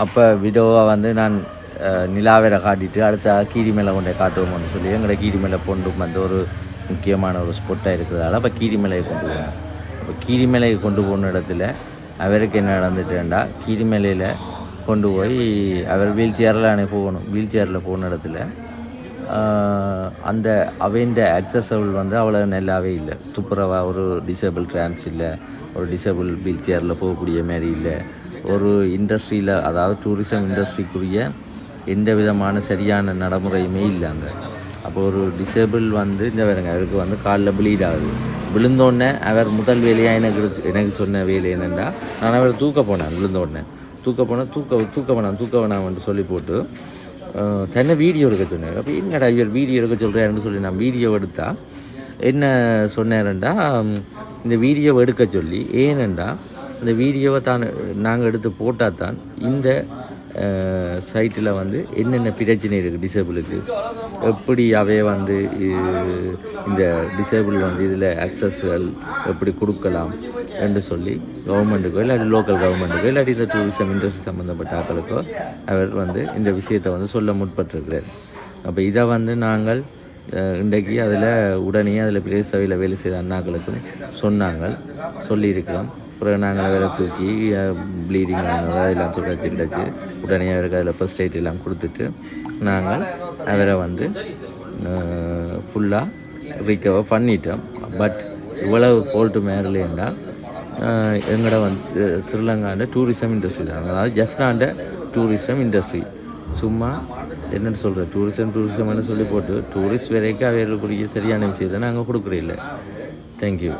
அப்போ வீடியோவை வந்து நான் நிலாவேரை காட்டிட்டு அடுத்த கீரி மேலே கொண்டே காட்டுவோம்னு சொல்லி எங்களோட கீரி மேலே கொண்டு வந்து ஒரு முக்கியமான ஒரு ஸ்பாட்டாக இருக்கிறதால அப்போ கீரி மேலையை கொண்டு போகணும். அப்போ கீரி மேலையை கொண்டு போன இடத்துல அவருக்கு என்ன நடந்துட்டேன்டா, கீரி மேலையில் கொண்டு போய் அவர் வீல் சேரில் போகணும். வீல் சேரில் போன இடத்துல அந்த அவைண்ட அக்சசபிள் வந்து அவ்வளோ நல்லாவே இல்லை. துப்புரவாக ஒரு டிசேபிள் ட்ராம்ஸ் இல்லை, ஒரு டிசேபிள் வீல் சேரில் போகக்கூடிய மாதிரி இல்லை. ஒரு இண்டஸ்ட்ரியில், அதாவது டூரிசம் இண்டஸ்ட்ரிக்குரிய எந்த விதமான சரியான நடைமுறையுமே இல்லை அங்கே. அப்போ ஒரு டிசேபிள் வந்து இந்த வேறுங்க அவருக்கு வந்து காலில் ப்ளீட் ஆகுது. விழுந்தோடனே அவர் முதல் வேலையாக எனக்கு சொன்ன வேலை என்னென்னா, நான் அவர் தூக்க போனேன். விழுந்தோடனே தூக்க வேணாம்னு சொல்லி போட்டு தன்னை வீடியோ எடுக்க சொன்னார். அப்போ என்னடா இவர் வீடியோ எடுக்க சொல்கிறாருன்னு சொல்லி நான் வீடியோ எடுத்தால் என்ன சொன்னார்ண்டா, இந்த வீடியோவை எடுக்க சொல்லி ஏனெண்டா அந்த வீடியோவை நாங்கள் எடுத்து போட்டால் தான் இந்த சைட்டில் வந்து என்னென்ன பிரச்சனை இருக்குது டிசேபிளுக்கு, எப்படி அவை வந்து இந்த டிசேபிள் வந்து இதில் அக்சஸ்கள் எப்படி கொடுக்கலாம் என்று சொல்லி கவர்மெண்ட்டுக்கோ இல்லாட்டி லோக்கல் கவர்மெண்ட்டுக்கோ இல்லாட்டி இந்த டூரிசம் இண்டஸ்ட்ரி சம்மந்தப்பட்ட ஆட்களுக்கோ அவர் வந்து இந்த விஷயத்தை வந்து சொல்ல முற்பட்டிருக்கிறார். அப்போ இதை வந்து நாங்கள் இன்றைக்கு அதில் உடனே அதில் பிரதேச சபையில் வேலை செய்த அண்ணாக்களுக்கும் சொல்லியிருக்கிறோம். அப்புறம் நாங்கள் வேலை தூக்கி ப்ளீடிங் ஆனதாக எல்லாம் துடைச்சி உடனே அவருக்கு அதில் ஃபர்ஸ்ட் எய்ட் எல்லாம் கொடுத்துட்டு நாங்கள் அவரை வந்து ஃபுல்லாக ரிகவர் பண்ணிட்டோம். பட் இவ்வளவு போல்ட்டு மேரலேண்டா எங்களோட வந்து ஸ்ரீலங்காண்ட டூரிசம் இண்டஸ்ட்ரி தான், அதாவது ஜெஃப்னாண்ட டூரிசம் இண்டஸ்ட்ரி. சும்மா என்னென்னு சொல்கிற டூரிசம்னு சொல்லி போட்டு டூரிஸ்ட் வரைக்கும் அவைகளுக்குரிய சரியான விஷயத்தை நாங்கள் கொடுக்குறோம் இல்லை. தேங்க்யூ.